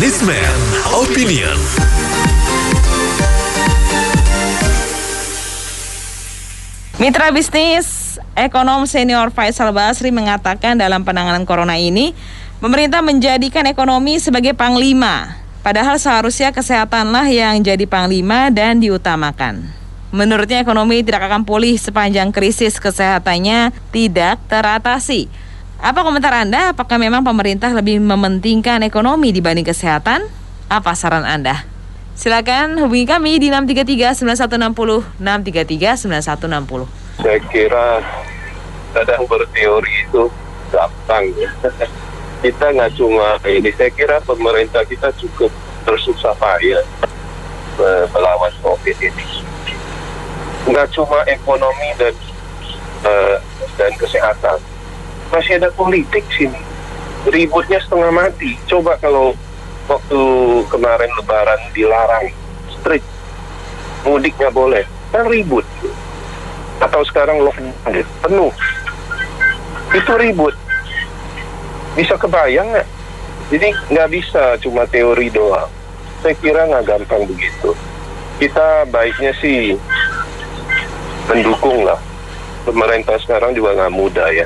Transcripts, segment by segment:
Businessman Opinion. Mitra bisnis, ekonom senior Faisal Basri mengatakan dalam penanganan corona ini, pemerintah menjadikan ekonomi sebagai panglima. Padahal seharusnya kesehatanlah yang jadi panglima dan diutamakan. Menurutnya ekonomi tidak akan pulih sepanjang krisis kesehatannya tidak teratasi. Apa komentar Anda? Apakah memang pemerintah lebih mementingkan ekonomi dibanding kesehatan? Apa saran Anda? Silakan hubungi kami di 633-9160, 633-9160. Saya kira kadang berteori itu gampang ya. Kita nggak cuma ini, saya kira pemerintah kita cukup bersusah payah melawan COVID ini. Nggak cuma ekonomi dan kesehatan. Masih ada politik sini. Ributnya setengah mati. Coba kalau waktu kemarin Lebaran dilarang strict, mudik nggak boleh, kan ribut. Atau sekarang lockdown penuh, itu ribut. Bisa kebayang nggak? Jadi nggak bisa cuma teori doang. Saya kira nggak gampang begitu. Kita baiknya sih mendukung lah. Pemerintah sekarang juga nggak mudah ya.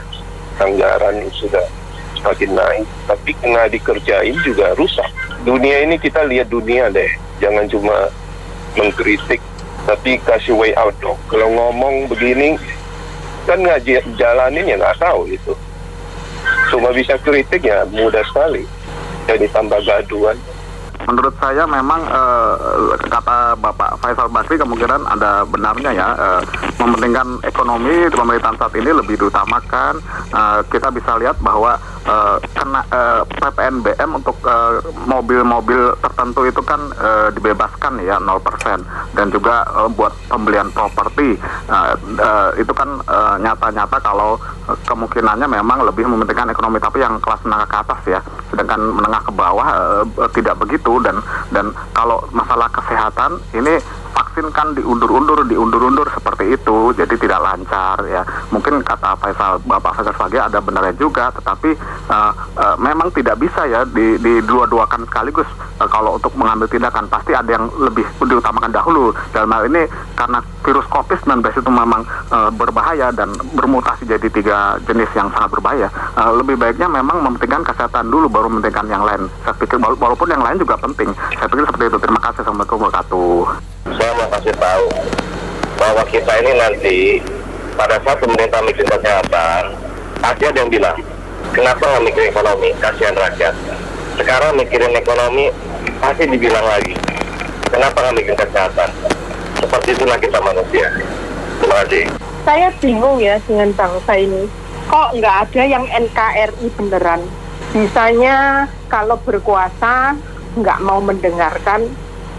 Anggaran sudah semakin naik, tapi nggak dikerjain juga rusak. Dunia ini kita lihat dunia deh, jangan cuma mengkritik, tapi kasih way out dong. Kalau ngomong begini, kan nggak jalanin ya nggak tahu itu. Cuma bisa kritik ya mudah sekali, jadi tambah gaduhan. Menurut saya memang kata Bapak Faisal Basri kemungkinan ada benarnya ya, mementingkan ekonomi di pemerintahan saat ini lebih diutamakan. Kita bisa lihat bahwa kena PPNBM untuk mobil-mobil tertentu itu kan dibebaskan ya 0%, dan juga buat pembelian properti itu kan nyata-nyata kalau kemungkinannya memang lebih mementingkan ekonomi, tapi yang kelas menengah ke atas ya, sedangkan menengah ke bawah tidak begitu. Dan kalau masalah kesehatan ini vaksin kan diundur-undur seperti itu, jadi tidak lancar ya. Mungkin kata Bapak Faisal lagi ada benarnya juga, tetapi memang tidak bisa ya di dua-duakan sekaligus. Kalau untuk mengambil tindakan pasti ada yang lebih diutamakan dahulu. Dalam hal ini karena virus COVID-19 itu memang berbahaya dan bermutasi jadi 3 jenis yang sangat berbahaya. Lebih baiknya memang mementingkan kesehatan dulu baru mementingkan yang lain. Saya pikir walaupun yang lain juga penting. Saya pikir seperti itu. Terima kasih. Assalamualaikum warahmatullahi wabarakatuh. Saya mau kasih tahu bahwa kita ini nanti pada saat pemerintah mikir kesehatan, pasti ada yang bilang, kenapa nggak mikir ekonomi, kasihan rakyat. Sekarang mikirin ekonomi, pasti dibilang lagi, kenapa nggak mikir kesehatan. Seperti itulah kita manusia. Terima kasih. Saya bingung ya dengan bangsa ini. Kok nggak ada yang NKRI beneran? Misalnya kalau berkuasa nggak mau mendengarkan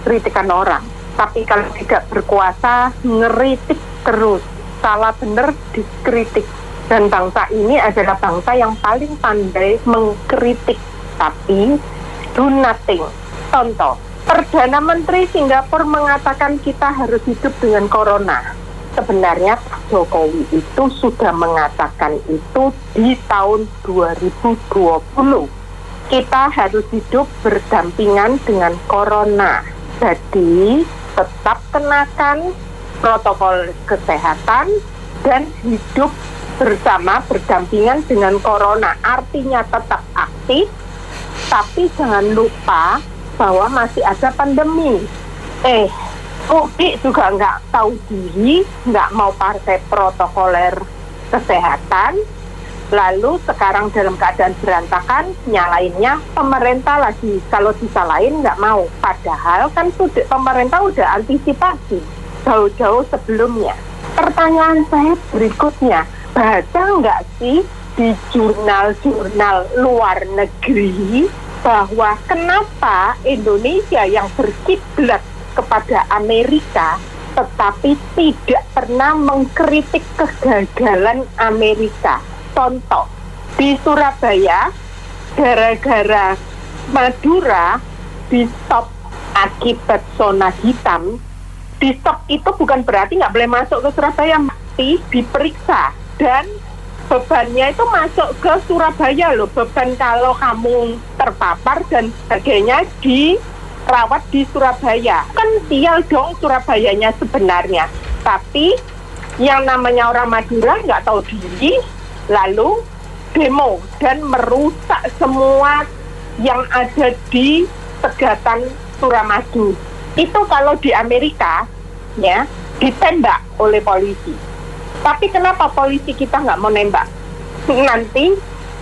kritikan orang, tapi kalau tidak berkuasa ngeritik terus, salah benar dikritik. Dan bangsa ini adalah bangsa yang paling pandai mengkritik, tapi do nothing. Contoh, Perdana Menteri Singapura mengatakan kita harus hidup dengan corona. Sebenarnya Pak Jokowi itu sudah mengatakan itu di tahun 2020. Kita harus hidup berdampingan dengan corona. Jadi tetap kenakan protokol kesehatan dan hidup bersama berdampingan dengan corona. Artinya tetap aktif, tapi jangan lupa bahwa masih ada pandemi. Mudik juga nggak tahu diri, nggak mau partai protokoler kesehatan, lalu sekarang dalam keadaan berantakan, nyalainnya pemerintah lagi. Kalau disalahin nggak mau, padahal kan pemerintah udah antisipasi jauh-jauh sebelumnya. Pertanyaan saya berikutnya, baca nggak sih di jurnal-jurnal luar negeri bahwa kenapa Indonesia yang berkiblat kepada Amerika tetapi tidak pernah mengkritik kegagalan Amerika. Contoh, di Surabaya gara-gara Madura di stop akibat zona hitam. Di stop itu bukan berarti nggak boleh masuk ke Surabaya, tapi diperiksa dan bebannya itu masuk ke Surabaya loh. Beban kalau kamu terpapar dan sebagainya dirawat di Surabaya. Kan sial dong Surabayanya sebenarnya. Tapi yang namanya orang Madura nggak tahu diri, lalu demo dan merusak semua yang ada di Pegatan Suramadu. Itu kalau di Amerika, ya, ditembak oleh polisi. Tapi kenapa polisi kita nggak mau nembak? Nanti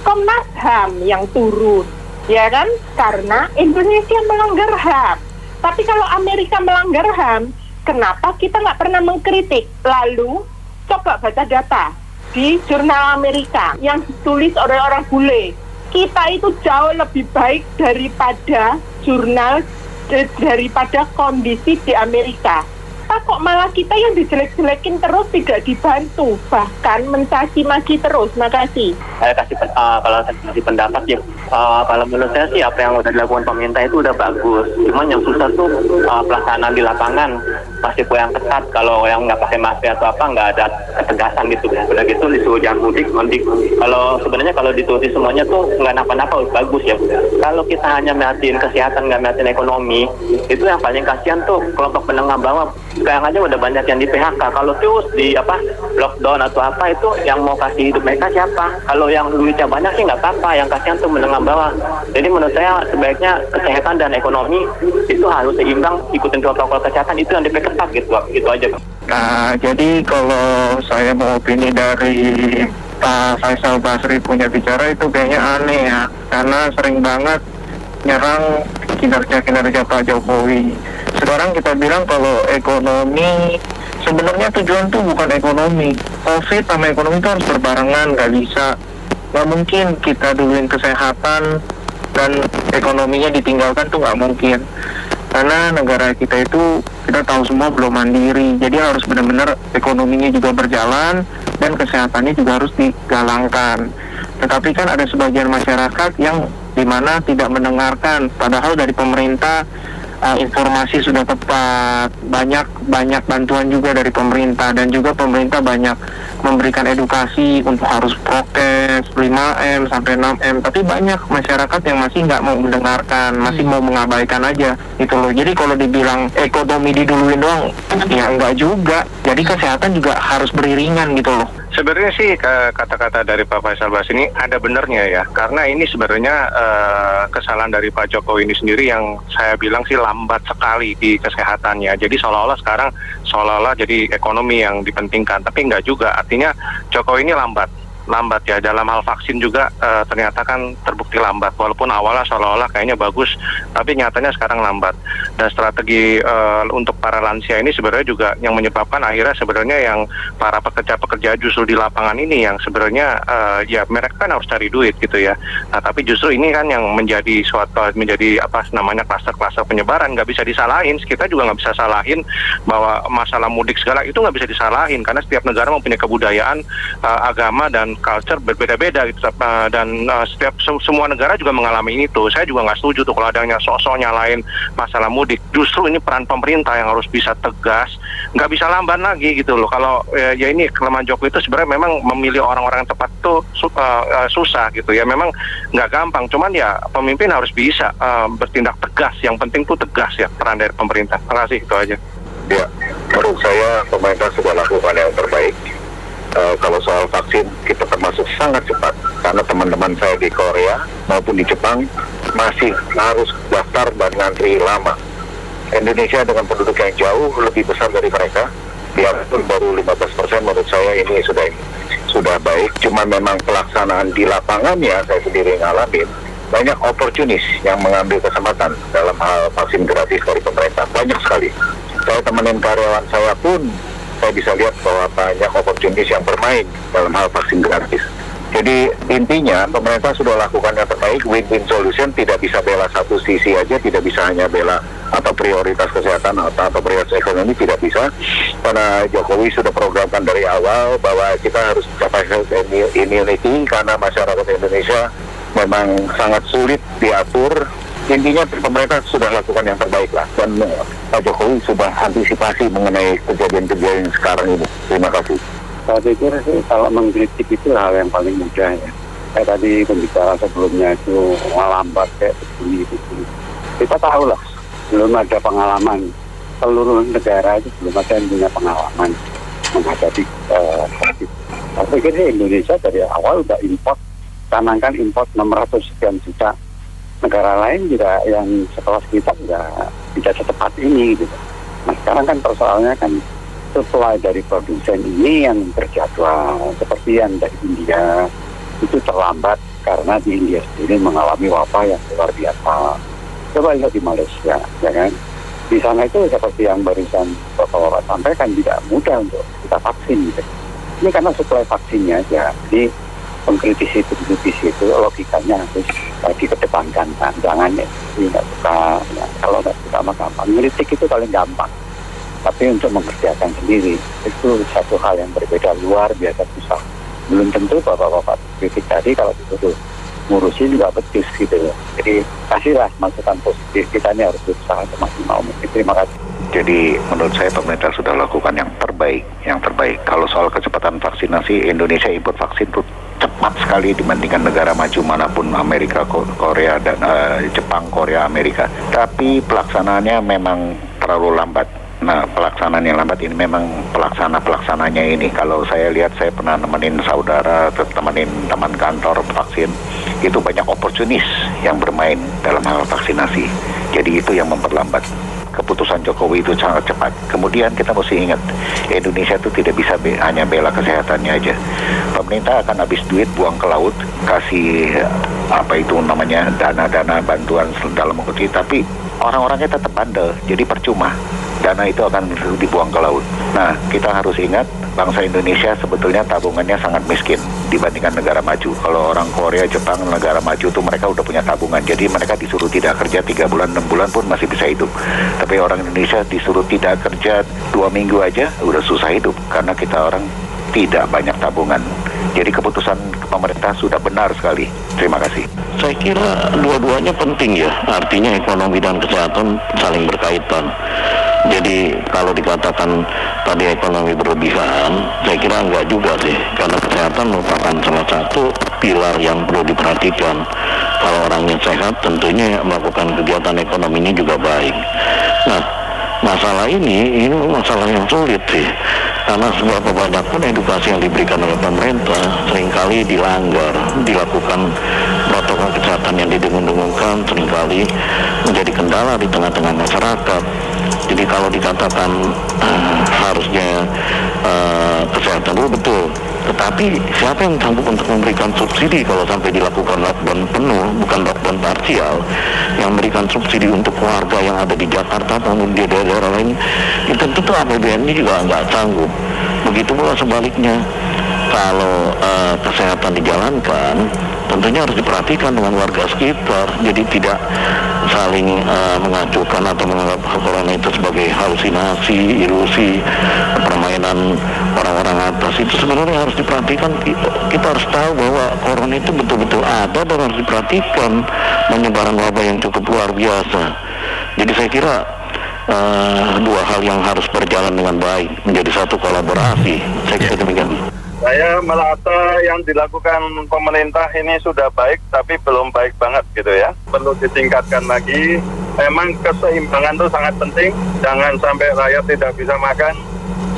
Komnas HAM yang turun, ya kan? Karena Indonesia melanggar HAM. Tapi kalau Amerika melanggar HAM, kenapa kita nggak pernah mengkritik? Lalu coba baca data di jurnal Amerika yang ditulis oleh orang bule. Kita itu jauh lebih baik daripada jurnal, daripada kondisi di Amerika. Kok malah kita yang dijelek-jelekin terus, tidak dibantu, bahkan mencaci maki terus. Makasih. Kalau saya kasih pendapat ya, kalau menurut saya sih apa yang udah dilakukan pemerintah itu udah bagus. Cuman yang susah tuh pelaksanaan di lapangan, masih kurang ketat. Kalau yang nggak pakai masker atau apa nggak ada ketegasan gitu. Udah gitu disuruh jangan mudik. Kalau sebenarnya kalau dituruti semuanya tuh nggak napa-napa bagus ya. Kalau kita hanya merhatiin kesehatan nggak merhatiin ekonomi, itu yang paling kasihan tuh kelompok menengah bawah. Sekarang aja udah banyak yang di PHK. Kalau terus di lockdown atau apa, itu yang mau kasih hidup mereka siapa? Kalau yang duitnya banyak sih nggak apa-apa, yang kasihan tuh menengah bawah. Jadi menurut saya sebaiknya kesehatan dan ekonomi itu harus seimbang, ikutin protokol kesehatan itu yang diperketat gitu aja. Nah, jadi kalau saya mau opini dari Pak Faisal Basri punya bicara itu kayaknya aneh ya, karena sering banget nyerang kinerja Pak Jokowi. Sekarang kita bilang kalau ekonomi, sebenarnya tujuan tuh bukan ekonomi. Covid sama ekonomi itu harus berbarengan, nggak bisa. Nggak mungkin kita duluin kesehatan dan ekonominya ditinggalkan tuh nggak mungkin. Karena negara kita itu, kita tahu semua belum mandiri. Jadi harus benar-benar ekonominya juga berjalan dan kesehatannya juga harus digalangkan. Tetapi kan ada sebagian masyarakat yang dimana tidak mendengarkan, padahal dari pemerintah informasi sudah tepat, banyak bantuan juga dari pemerintah, dan juga pemerintah banyak memberikan edukasi untuk harus prokes 5M sampai 6M, tapi banyak masyarakat yang masih nggak mau mendengarkan, masih mau mengabaikan aja gitu loh. Jadi kalau dibilang ekonomi diduluin doang, ya enggak juga. Jadi kesehatan juga harus beriringan gitu loh. Sebenarnya sih kata-kata dari Pak Faisal Basri ini ada benernya ya, karena ini sebenarnya kesalahan dari Pak Jokowi ini sendiri yang saya bilang sih lambat sekali di kesehatannya. Jadi seolah-olah jadi ekonomi yang dipentingkan, tapi enggak juga. Artinya Jokowi ini lambat ya dalam hal vaksin juga ternyata kan terbukti lambat, walaupun awalnya seolah-olah kayaknya bagus, tapi nyatanya sekarang lambat. Dan strategi untuk para lansia ini sebenarnya juga yang menyebabkan akhirnya sebenarnya yang para pekerja-pekerja justru di lapangan ini yang sebenarnya ya mereka kan harus cari duit gitu ya. Nah tapi justru ini kan yang menjadi kluster-kluster penyebaran. Nggak bisa disalahin, kita juga nggak bisa salahin bahwa masalah mudik segala itu nggak bisa disalahin, karena setiap negara mempunyai kebudayaan, agama dan culture berbeda-beda gitu, dan semua negara juga mengalami ini tuh. Saya juga nggak setuju tuh kalau adanya sosok nyalain masalah mudik. Justru ini peran pemerintah yang harus bisa tegas, nggak bisa lamban lagi gitu loh. Kalau ya ini kelemahan Jokowi itu sebenarnya memang memilih orang-orang yang tepat tuh susah gitu ya. Memang nggak gampang, cuman ya pemimpin harus bisa bertindak tegas. Yang penting tuh tegas ya peran dari pemerintah. Terima kasih, itu aja. Ya, menurut saya pemerintah sudah lakukan yang terbaik. Kalau soal vaksin kita termasuk sangat cepat, karena teman-teman saya di Korea maupun di Jepang masih harus daftar dan ngantri lama. Indonesia dengan penduduk yang jauh lebih besar dari mereka, biarpun baru 15%, menurut saya ini sudah baik. Cuma memang pelaksanaan di lapangannya saya sendiri ngalamin banyak oportunis yang mengambil kesempatan dalam hal vaksin gratis dari pemerintah, banyak sekali. Saya temenin karyawan saya pun saya bisa lihat bahwa banyak oportunis yang bermain dalam hal vaksin gratis. Jadi intinya pemerintah sudah lakukan yang terbaik, win-win solution, tidak bisa bela satu sisi aja, tidak bisa hanya bela atau prioritas kesehatan atau prioritas ekonomi, tidak bisa. Karena Jokowi sudah programkan dari awal bahwa kita harus capai herd immunity karena masyarakat Indonesia memang sangat sulit diatur. Intinya pemerintah sudah lakukan yang terbaik lah, dan Pak Jokowi sudah antisipasi mengenai kejadian-kejadian sekarang ini. Terima kasih. Saya pikir sih kalau mengkritik itu hal yang paling mudah ya. Kayak tadi pembicara sebelumnya itu melambat kayak begini. Kita tahu lah, belum ada pengalaman. Seluruh negara itu belum ada yang punya pengalaman menghadapi COVID. Saya pikir sih Indonesia dari awal udah import, canangkan import 600 sekian juta. Negara lain juga yang sekelas kita juga bisa secepat ini gitu. Nah sekarang kan persoalannya kan supply dari produsen ini yang berjadwal, seperti yang dari India itu terlambat karena di India sendiri mengalami wabah yang luar biasa. Coba lihat di Malaysia, ya kan? Di sana itu seperti yang barusan Bapak sampaikan, tidak mudah untuk kita vaksin gitu. Ini karena suplai vaksinnya aja. Jadi pengkritisi itu logikanya harus dikedepankan. Nah, jangan nggak suka, ya, kalau nggak suka maka gampang. Kritik itu paling gampang. Tapi untuk mengerjakan sendiri itu satu hal yang berbeda, luar biasa susah. Belum tentu bapak-bapak kritik tadi kalau disuruh ngurusin juga betis gitu loh. Jadi kasihlah masukan positif, kita ini harus berusaha semaksimal mungkin. Terima kasih. Jadi menurut saya pemerintah sudah lakukan yang terbaik. Kalau soal kecepatan vaksinasi, Indonesia import vaksin itu cepat sekali dibandingkan negara maju manapun, Amerika, Korea, dan Jepang, Korea, Amerika. Tapi pelaksanaannya memang terlalu lambat. Nah, pelaksanaan yang lambat ini memang pelaksananya ini. Kalau saya lihat, saya pernah nemenin saudara, temenin teman kantor vaksin, itu banyak oportunis yang bermain dalam hal vaksinasi. Jadi itu yang memperlambat. Keputusan Jokowi itu sangat cepat. Kemudian kita mesti ingat, Indonesia itu tidak bisa hanya bela kesehatannya aja. Pemerintah akan habis duit buang ke laut, kasih dana-dana bantuan dalam negeri, tapi orang-orangnya tetap bandel, jadi percuma. Dana itu akan dibuang ke laut. Nah, kita harus ingat, bangsa Indonesia sebetulnya tabungannya sangat miskin dibandingkan negara maju. Kalau orang Korea, Jepang, negara maju itu mereka udah punya tabungan. Jadi mereka disuruh tidak kerja 3 bulan, 6 bulan pun masih bisa hidup. Tapi orang Indonesia disuruh tidak kerja 2 minggu aja udah susah hidup, karena kita orang tidak banyak tabungan. Jadi keputusan pemerintah sudah benar sekali. Terima kasih. Saya kira dua-duanya penting ya, artinya ekonomi dan kesehatan saling berkaitan. Jadi kalau dikatakan tadi ekonomi berlebihan, saya kira enggak juga sih, karena kesehatan merupakan salah satu pilar yang perlu diperhatikan. Kalau orangnya sehat, tentunya melakukan kegiatan ekonominya juga baik. Nah, masalah ini masalah yang sulit sih, karena seberapa banyak pun edukasi yang diberikan oleh pemerintah seringkali dilanggar, dilakukan protokol kesehatan yang didengung-dengungkan seringkali menjadi kendala di tengah-tengah masyarakat. Jadi kalau dikatakan harusnya kesehatan dulu betul, tetapi siapa yang sanggup untuk memberikan subsidi kalau sampai dilakukan lockdown penuh, bukan lockdown parsial, yang memberikan subsidi untuk warga yang ada di Jakarta maupun di daerah lain, itu tentu APBN ini juga nggak sanggup. Begitu pula sebaliknya, kalau kesehatan dijalankan, tentunya harus diperhatikan dengan warga sekitar, jadi tidak saling mengacuhkan atau menganggap corona itu sebagai halusinasi, ilusi, permainan orang-orang atas. Itu sebenarnya harus diperhatikan. Kita harus tahu bahwa corona itu betul-betul ada dan harus diperhatikan penyebaran wabah yang cukup luar biasa. Jadi saya kira dua hal yang harus berjalan dengan baik, menjadi satu kolaborasi. Saya kira demikian. Saya merasa yang dilakukan pemerintah ini sudah baik, tapi belum baik banget gitu ya. Perlu ditingkatkan lagi. Memang keseimbangan itu sangat penting. Jangan sampai rakyat tidak bisa makan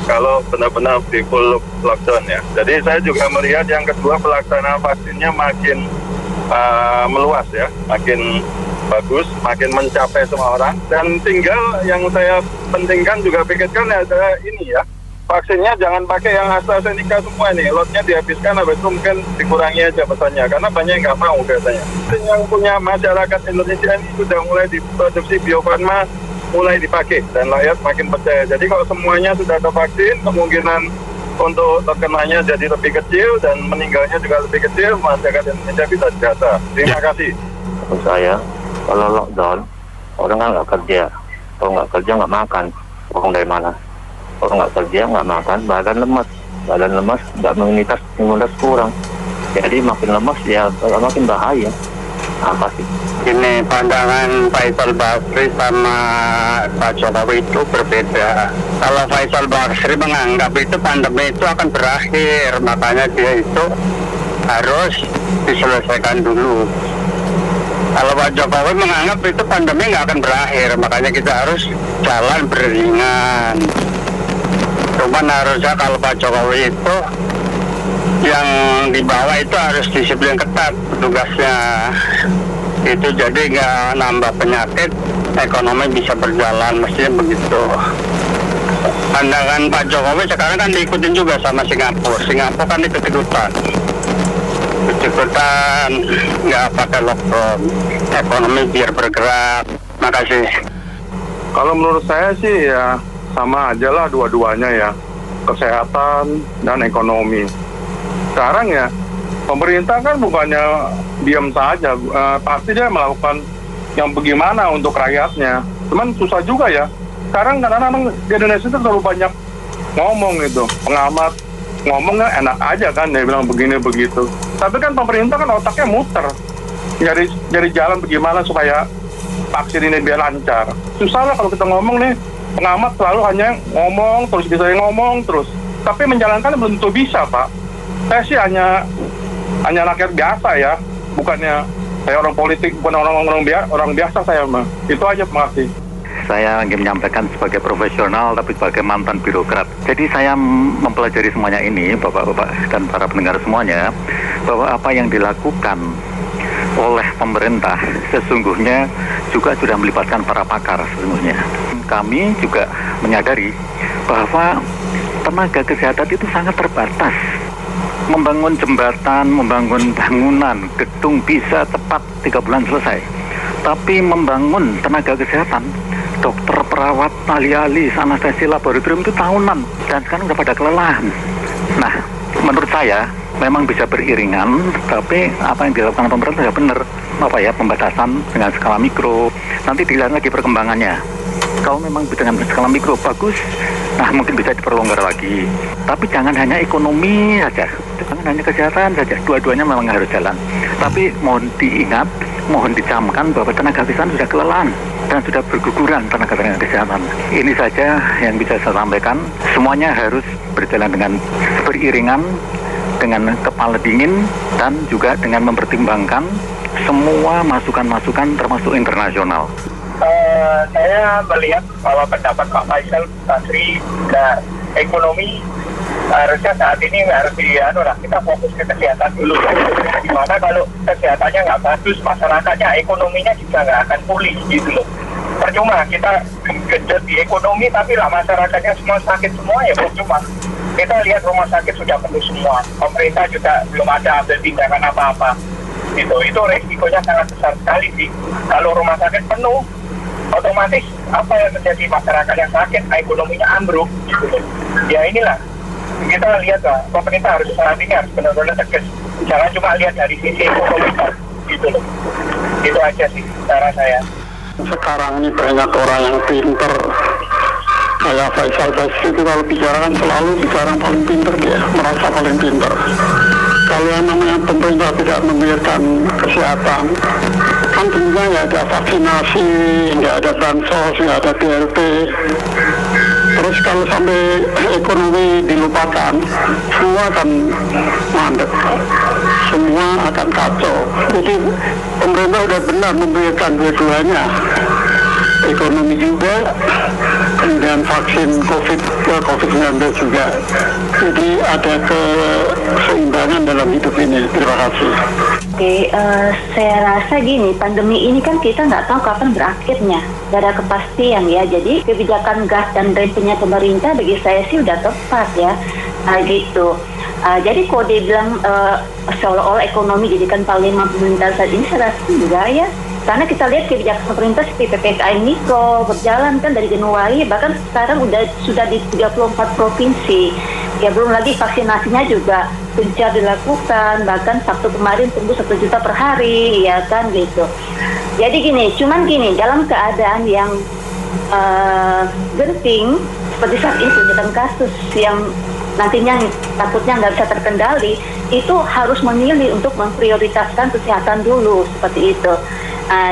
kalau benar-benar di full lockdown ya. Jadi saya juga melihat yang kedua, pelaksanaan vaksinnya makin meluas ya, makin bagus, makin mencapai semua orang. Dan tinggal yang saya pentingkan juga pikirkan ada ini ya, vaksinnya jangan pakai yang AstraZeneca semua nih, lotnya dihabiskan, habis itu mungkin dikurangi aja pesannya, karena banyak yang nggak mau biasanya. Yang punya masyarakat Indonesia ini sudah mulai diproduksi Bio Farma, mulai dipakai, dan rakyat makin percaya. Jadi kalau semuanya sudah ada vaksin, kemungkinan untuk terkenanya jadi lebih kecil, dan meninggalnya juga lebih kecil, masyarakat Indonesia bisa dijata. Terima kasih. Menurut saya, kalau lockdown, orang kan nggak kerja. Kalau nggak kerja nggak makan, uang dari mana? Kalau nggak kerja, nggak makan, badan lemas, nggak imunitas kurang. Jadi makin lemas ya makin bahaya. Apa sih? Ini pandangan Faisal Basri sama Pak Jokowi itu berbeda. Kalau Faisal Basri menganggap itu pandemi itu akan berakhir, makanya dia itu harus diselesaikan dulu. Kalau Pak Jokowi menganggap itu pandemi nggak akan berakhir, makanya kita harus jalan beriringan. Cuman harusnya kalau Pak Jokowi itu yang dibawa itu harus disiplin ketat tugasnya. Itu jadi nggak nambah penyakit, ekonomi bisa berjalan, mestinya begitu. Pandangan Pak Jokowi sekarang kan diikutin juga sama Singapura. Singapura kan ikut-ikutan nggak pakai lockdown, ekonomi biar bergerak. Makasih. Kalau menurut saya sih ya sama aja lah dua-duanya ya, kesehatan dan ekonomi. Sekarang ya pemerintah kan bukannya diam saja, pasti dia melakukan yang bagaimana untuk rakyatnya. Cuman susah juga ya. Sekarang kadang-kadang di Indonesia itu terlalu banyak ngomong gitu, pengamat ngomongnya enak aja kan, dia bilang begini begitu. Tapi kan pemerintah kan otaknya muter, nyari jalan bagaimana supaya vaksin ini biar lancar. Susah lah kalau kita ngomong nih, pengamat selalu hanya ngomong terus, bisa ngomong terus. Tapi menjalankan belum tentu bisa, Pak. Saya sih hanya rakyat biasa ya, bukannya saya orang politik, bukan orang biasa saya mah. Itu aja, makasih. Saya ingin menyampaikan sebagai profesional tapi sebagai mantan birokrat. Jadi saya mempelajari semuanya ini, Bapak-bapak dan para pendengar semuanya, bahwa apa yang dilakukan oleh pemerintah sesungguhnya juga sudah melibatkan para pakar sesungguhnya. Kami juga menyadari bahwa tenaga kesehatan itu sangat terbatas. Membangun jembatan, membangun bangunan, gedung bisa tepat 3 bulan selesai. Tapi membangun tenaga kesehatan, dokter, perawat, ahli-ahli, anestesi, laboratorium itu tahunan. Dan sekarang udah pada kelelahan. Nah, menurut saya memang bisa beriringan, tapi apa yang dilakukan pemerintah ya benar. Apa ya, pembatasan dengan skala mikro. Nanti dilihat lagi perkembangannya. Kalau memang dengan skala mikro bagus, nah mungkin bisa diperlonggar lagi. Tapi jangan hanya ekonomi saja, jangan hanya kesehatan saja. Dua-duanya memang harus jalan. Tapi mohon diingat, mohon dicamkan bahwa tenaga kesehatan sudah kelelahan dan sudah berguguran tenaga kesehatan. Ini saja yang bisa saya sampaikan. Semuanya harus berjalan dengan beriringan, dengan kepala dingin, dan juga dengan mempertimbangkan semua masukan-masukan termasuk internasional. Saya melihat bahwa pendapat Pak Faisal Basri dan ekonomi harusnya saat ini harus kita fokus ke kesehatan dulu. Dimana kalau kesehatannya nggak bagus, masyarakatnya, ekonominya juga nggak akan pulih gitu loh. Percuma kita genjot di ekonomi tapi lah masyarakatnya semua sakit semua ya percuma. Kita lihat rumah sakit sudah penuh semua, pemerintah juga belum ada ambil tindakan apa-apa. Itu resikonya sangat besar sekali sih. Kalau rumah sakit penuh, otomatis apa yang terjadi, masyarakat yang sakit, ekonominya ambruk gitu. Ya inilah, kita lihat lah, pemerintah harus saat ini harus benar-benar tegas. Jangan cuma lihat dari sisi ekonomi gitu loh. Itu aja sih cara saya. Sekarang ini banyak orang yang pinter. Kayak Faisal Basri itu kalau bicara kan selalu bicara paling pinter, dia merasa paling pinter. Kalau yang namanya pemerintah tidak membiarkan kesehatan, kan tentunya nggak ada vaksinasi, nggak ada bansos, nggak ada BLT. Terus kalau sampai ekonomi dilupakan, semua akan mandek, semua akan kacau. Jadi pemerintah sudah benar membiarkan dua-duanya, ekonomi juga, kemudian vaksin COVID-19 juga. Jadi ada keseimbangan dalam hidup ini. Terima kasih. Oke, saya rasa gini, pandemi ini kan kita nggak tahu kapan berakhirnya, nggak ada kepastian ya. Jadi kebijakan gas dan rem punya pemerintah bagi saya sih udah tepat ya, gitu. Jadi kalau dia bilang seolah-olah ekonomi jadikan panglima pemerintah saat ini, saya rasa enggak ya. Karena kita lihat kebijakan pemerintah seperti PPKM Mikro berjalan kan dari Januari, bahkan sekarang sudah di 34 provinsi. Ya belum lagi vaksinasinya juga gencar dilakukan, bahkan Sabtu kemarin tumbuh 1 juta per hari, ya kan gitu. Jadi cuman gini, dalam keadaan yang genting seperti saat ini, peningkatan kasus yang nantinya takutnya nggak bisa terkendali, itu harus memilih untuk memprioritaskan kesehatan dulu, seperti itu.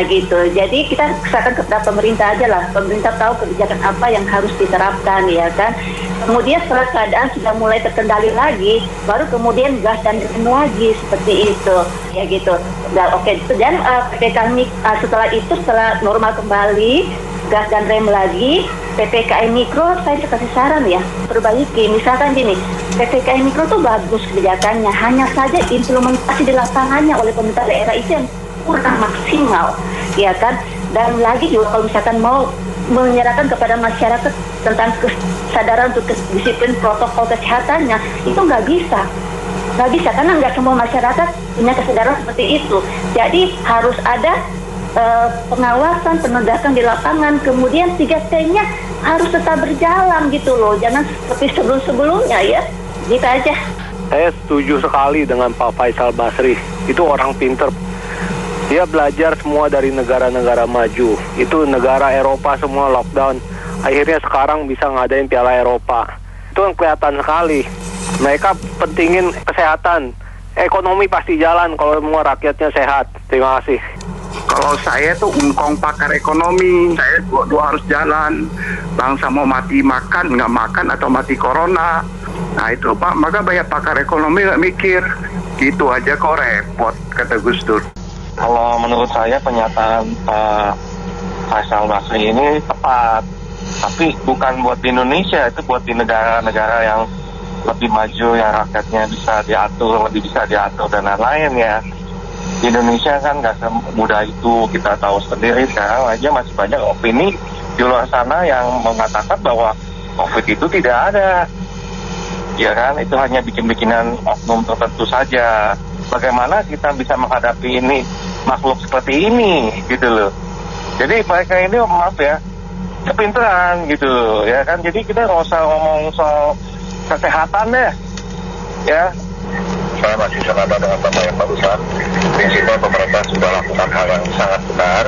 Gitu. Jadi kita serahkan kepada pemerintah aja lah. Pemerintah tahu kebijakan apa yang harus diterapkan, ya kan. Kemudian setelah keadaan sudah mulai terkendali lagi, baru kemudian gas dan rem lagi, seperti itu, ya gitu. Dan oke. Dan PPKM setelah itu, setelah normal kembali, gas dan rem lagi, PPKM Mikro saya kasih saran ya, perbaiki. Misalkan gini, PPKM Mikro tuh bagus kebijakannya, hanya saja implementasi di lapangannya oleh pemerintah daerah itu yang kurang maksimal, ya kan. Dan lagi juga kalau misalkan mau menyerahkan kepada masyarakat tentang kesadaran untuk disiplin protokol kesehatannya, itu nggak bisa karena nggak semua masyarakat punya kesadaran seperti itu. Jadi harus ada pengawasan, penegakan di lapangan, kemudian 3T-nya harus tetap berjalan gitu loh, jangan seperti sebelum-sebelumnya ya, gitu aja. Saya setuju sekali dengan Pak Faisal Basri, itu orang pinter. Dia belajar semua dari negara-negara maju. Itu negara Eropa semua lockdown. Akhirnya sekarang bisa ngadain Piala Eropa. Itu yang kelihatan sekali. Mereka pentingin kesehatan. Ekonomi pasti jalan kalau semua rakyatnya sehat. Terima kasih. Kalau saya tuh ungkong pakar ekonomi, saya dua harus jalan. Bangsa mau mati makan, nggak makan, atau mati corona. Nah itu Pak, maka banyak pakar ekonomi nggak mikir. Gitu aja kok repot, kata Gus Dur. Kalau menurut saya pernyataan Pak Faisal Basri ini tepat, tapi bukan buat di Indonesia, itu buat di negara-negara yang lebih maju, yang rakyatnya bisa diatur, lebih bisa diatur dan lain-lain ya. Di Indonesia kan nggak semudah itu, kita tahu sendiri. Sekarang aja masih banyak opini di luar sana yang mengatakan bahwa COVID itu tidak ada, ya kan, itu hanya bikin-bikinan oknum tertentu saja. Bagaimana kita bisa menghadapi ini makhluk seperti ini gitu loh. Jadi mereka ini maaf ya, kepintaran gitu loh, ya kan. Jadi kita nggak usah ngomong soal kesehatan deh ya. Saya masih senada dengan Bapak yang barusan. Prinsipnya pemerintah sudah lakukan hal yang sangat benar,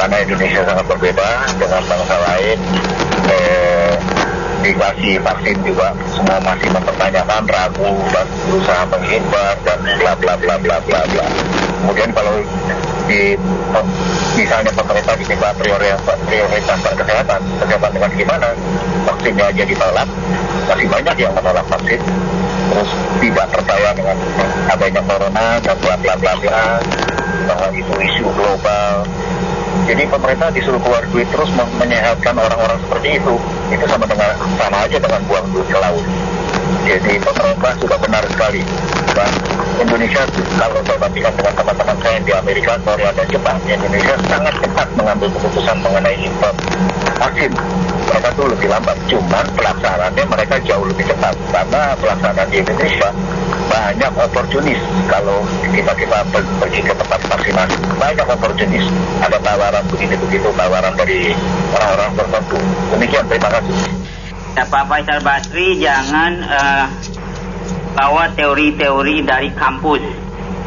karena Indonesia sangat berbeda dengan bangsa lain. Dikasih vaksin juga semua masih mempertanyakan, ragu dan berusaha menghindar dan bla bla bla bla bla bla. Kemudian kalau misalnya pemerintah diminta prioritas kesehatan dengan gimana? Vaksinnya aja ditolak, masih banyak yang menolak vaksin, terus tidak percaya dengan adanya corona dan bla bla bla bla, bahwa itu isu global. Jadi pemerintah disuruh keluar duit terus menyehatkan orang-orang seperti itu sama aja dengan buang duit ke laut. Jadi pemerintah sudah benar sekali. Dan Indonesia, kalau saya bandingkan dengan teman-teman saya di Amerika, Korea, dan Jepang, Indonesia sangat cepat mengambil keputusan mengenai impor vaksin. Mereka tuh lebih lambat, cuman pelaksanaannya mereka jauh lebih cepat. Karena pelaksanaan di Indonesia banyak oportunis. Kalau kita pergi ke tempat vaksinasi, banyak oportunis. Ada tawaran begitu-begitu, tawaran dari orang-orang tertentu. Demikian, terima kasih. Ya, Pak Faisal Basri jangan bawa teori-teori dari kampus.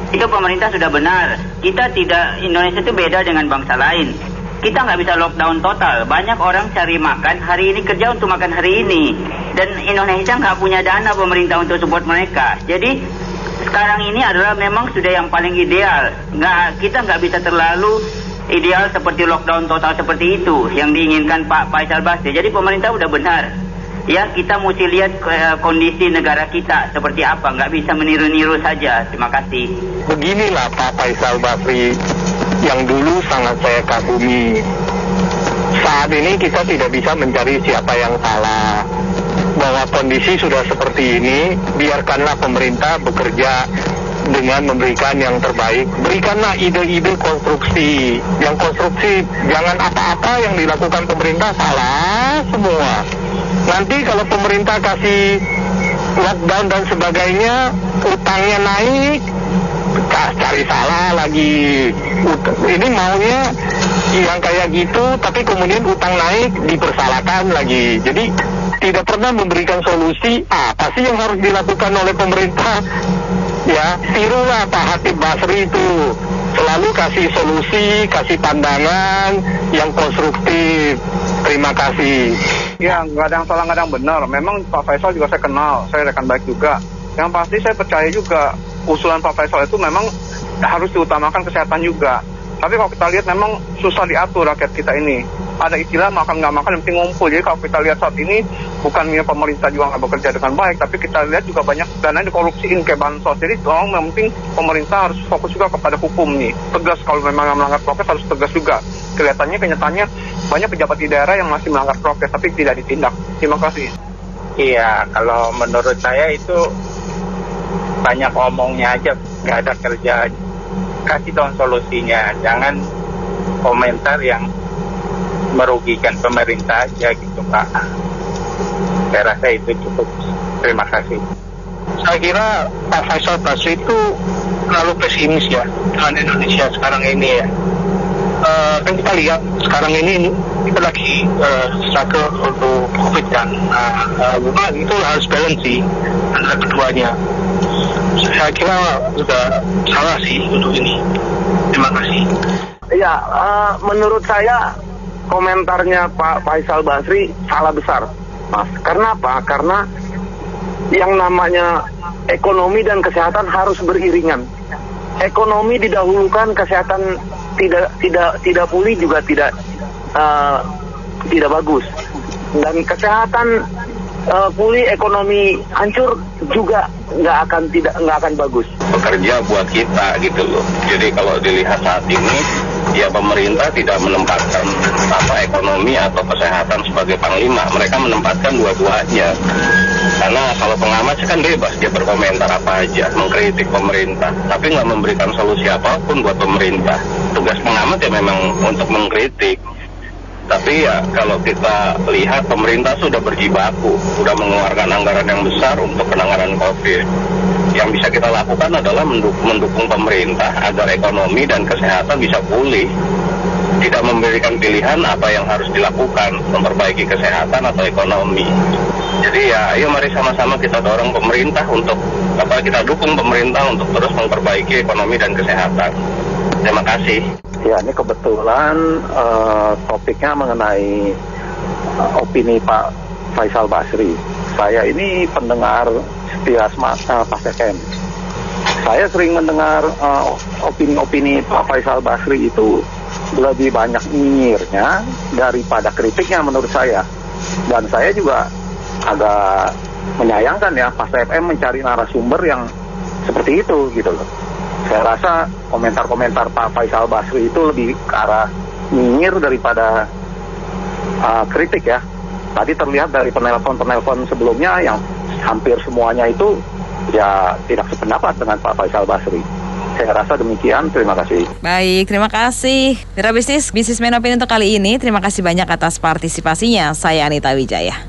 Itu pemerintah sudah benar. Indonesia itu beda dengan bangsa lain. Kita nggak bisa lockdown total. Banyak orang cari makan hari ini, kerja untuk makan hari ini. Dan Indonesia nggak punya dana pemerintah untuk support mereka. Jadi sekarang ini adalah memang sudah yang paling ideal. Kita nggak bisa terlalu ideal seperti lockdown total seperti itu yang diinginkan Pak Faisal Basri. Jadi pemerintah udah benar. Ya, kita mesti lihat kondisi negara kita seperti apa, nggak bisa meniru-niru saja. Terima kasih. Beginilah Pak Faisal Basri yang dulu sangat saya kagumi. Saat ini kita tidak bisa mencari siapa yang salah. Bahwa kondisi sudah seperti ini, biarkanlah pemerintah bekerja dengan memberikan yang terbaik. Berikanlah ide-ide konstruksi. Yang konstruksi, jangan apa-apa yang dilakukan pemerintah salah semua. Nanti kalau pemerintah kasih lockdown dan sebagainya, utangnya naik, cari salah lagi. Ini maunya yang kayak gitu, tapi kemudian utang naik dipersalahkan lagi. Jadi tidak pernah memberikan solusi apa sih yang harus dilakukan oleh pemerintah. Ya, tirulah Pak Hatip Basri itu, selalu kasih solusi, kasih pandangan yang konstruktif. Terima kasih. Ya, nggak ada yang salah, nggak ada yang benar. Memang Pak Faisal juga saya kenal, saya rekan baik juga. Yang pasti saya percaya juga usulan Pak Faisal itu memang harus diutamakan kesehatan juga. Tapi kalau kita lihat memang susah diatur rakyat kita ini. Ada istilah makan nggak makan yang penting ngumpul. Jadi kalau kita lihat saat ini bukannya pemerintah juga nggak bekerja dengan baik, tapi kita lihat juga banyak dana dikorupsiin kayak bansos. Jadi yang penting pemerintah harus fokus juga kepada hukum nih. Tegas kalau memang melanggar prokes harus tegas juga. Kelihatannya kenyataannya banyak pejabat di daerah yang masih melanggar prokes tapi tidak ditindak. Terima kasih. Iya, kalau menurut saya itu banyak omongnya aja, nggak ada kerjaan. Kasih dong solusinya, jangan komentar yang merugikan pemerintah aja gitu Pak. Saya rasa itu cukup. Terima kasih. Saya kira Pak Faisal Basri itu terlalu pesimis ya dengan Indonesia sekarang ini ya. Kan kita lihat sekarang ini kita lagi struggle untuk COVID kan. Bukan itu harus balance sih antara keduanya. Saya kira juga salah sih untuk ini. Terima kasih. Ya, menurut saya komentarnya Pak Faisal Basri salah besar, Mas. Karena apa? Karena yang namanya ekonomi dan kesehatan harus beriringan. Ekonomi didahulukan, kesehatan tidak pulih juga tidak bagus. Dan kesehatan pulih, ekonomi hancur juga nggak akan bagus. Bekerja buat kita gitu loh. Jadi kalau dilihat saat ini, ya pemerintah tidak menempatkan ekonomi atau kesehatan sebagai panglima. Mereka menempatkan dua-duanya. Karena kalau pengamat sih kan bebas, dia berkomentar apa aja, mengkritik pemerintah, tapi nggak memberikan solusi apapun buat pemerintah. Tugas pengamat ya memang untuk mengkritik. Tapi ya kalau kita lihat pemerintah sudah berjibaku, sudah mengeluarkan anggaran yang besar untuk penanganan COVID. Yang bisa kita lakukan adalah mendukung pemerintah agar ekonomi dan kesehatan bisa pulih. Tidak memberikan pilihan apa yang harus dilakukan, memperbaiki kesehatan atau ekonomi. Jadi ya ayo mari sama-sama kita dorong pemerintah untuk kita dukung pemerintah untuk terus memperbaiki ekonomi dan kesehatan. Terima kasih. Ya, ini kebetulan topiknya mengenai opini Pak Faisal Basri. Saya ini pendengar setia Paseken. Saya sering mendengar opini-opini Pak Faisal Basri itu lebih banyak nyinyirnya daripada kritiknya menurut saya. Dan saya juga agak menyayangkan ya Pas FM mencari narasumber yang seperti itu gitu loh. Saya rasa komentar-komentar Pak Faisal Basri itu lebih ke arah nyinyir daripada kritik ya. Tadi terlihat dari penelpon-penelpon sebelumnya yang hampir semuanya itu ya tidak sependapat dengan Pak Faisal Basri. Saya rasa demikian, terima kasih. Baik, terima kasih. Mitra Bisnismen Opini untuk kali ini. Terima kasih banyak atas partisipasinya. Saya Anita Wijaya.